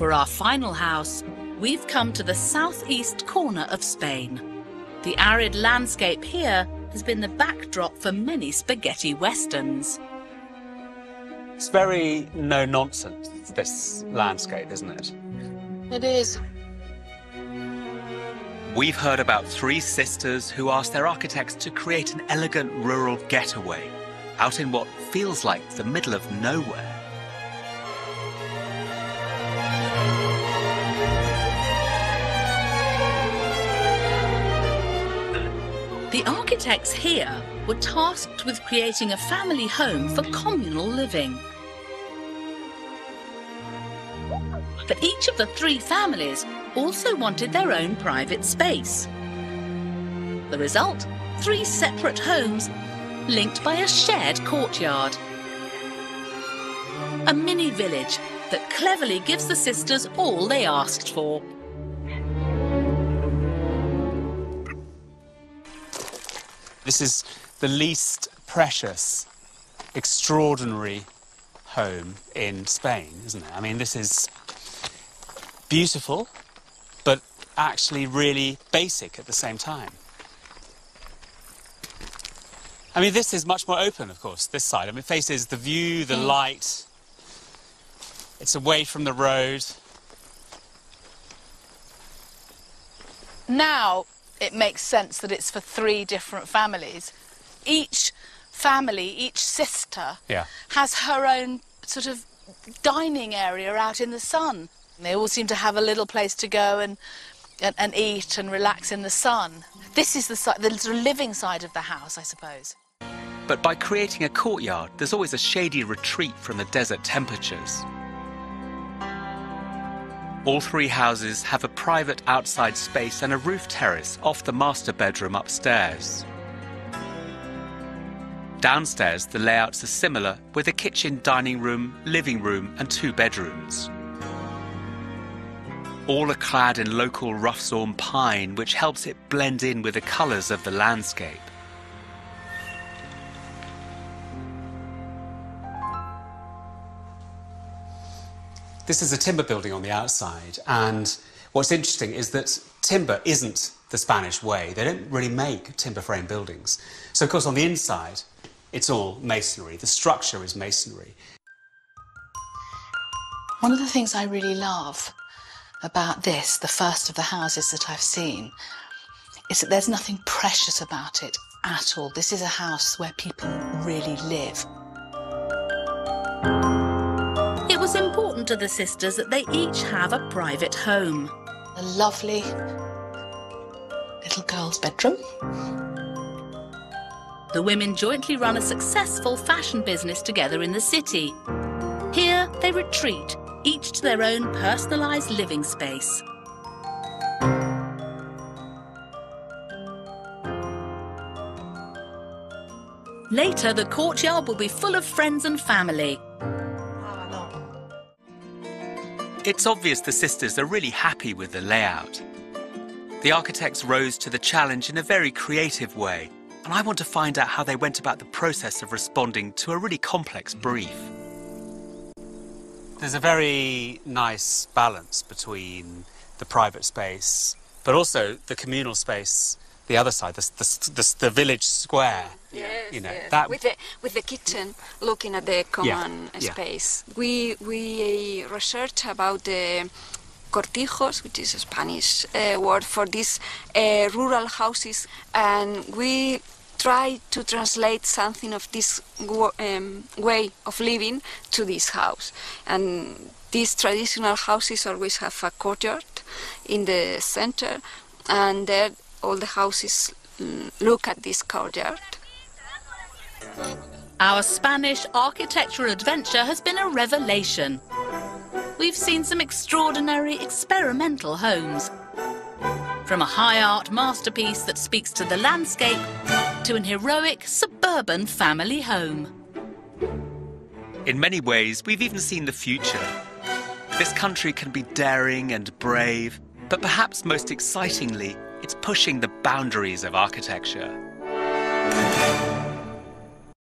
For our final house, we've come to the southeast corner of Spain. The arid landscape here has been the backdrop for many spaghetti westerns. It's very no-nonsense, this landscape, isn't it? It is. We've heard about three sisters who asked their architects to create an elegant rural getaway out in what feels like the middle of nowhere. The architects here were tasked with creating a family home for communal living. But each of the three families also wanted their own private space. The result? 3 separate homes linked by a shared courtyard. A mini village that cleverly gives the sisters all they asked for. This is the least precious, extraordinary home in Spain, isn't it? I mean, this is beautiful, but actually really basic at the same time. I mean, this is much more open, of course, this side. I mean, it faces the view, the light. It's away from the road. Now it makes sense that it's for 3 different families. Each family, each sister, has her own sort of dining area out in the sun. They all seem to have a little place to go and eat and relax in the sun. This is the sort of living side of the house, I suppose. But by creating a courtyard, there's always a shady retreat from the desert temperatures. All 3 houses have a private outside space and a roof terrace off the master bedroom upstairs. Downstairs, the layouts are similar, with a kitchen, dining room, living room and 2 bedrooms. All are clad in local rough-sawn pine, which helps it blend in with the colours of the landscape. This is a timber building on the outside, and what's interesting is that timber isn't the Spanish way. They don't really make timber frame buildings. So, of course, on the inside, it's all masonry. The structure is masonry. One of the things I really love about this, the first of the houses that I've seen, is that there's nothing precious about it at all. This is a house where people really live. It was important to the sisters that they each have a private home. A lovely little girl's bedroom. The women jointly run a successful fashion business together in the city. Here they retreat, each to their own personalised living space. Later, the courtyard will be full of friends and family. It's obvious the sisters are really happy with the layout. The architects rose to the challenge in a very creative way, and I want to find out how they went about the process of responding to a really complex brief. There's a very nice balance between the private space, but also the communal space, the other side, the village square. Yes, you know, yes. that With the kitchen looking at the common space. We researched about the cortijos, which is a Spanish word for these rural houses, and we try to translate something of this way of living to this house. And these traditional houses always have a courtyard in the center, and there all the houses look at this courtyard. Our Spanish architectural adventure has been a revelation. We've seen some extraordinary experimental homes. From a high art masterpiece that speaks to the landscape to an heroic suburban family home. In many ways, we've even seen the future. This country can be daring and brave, but perhaps most excitingly, it's pushing the boundaries of architecture.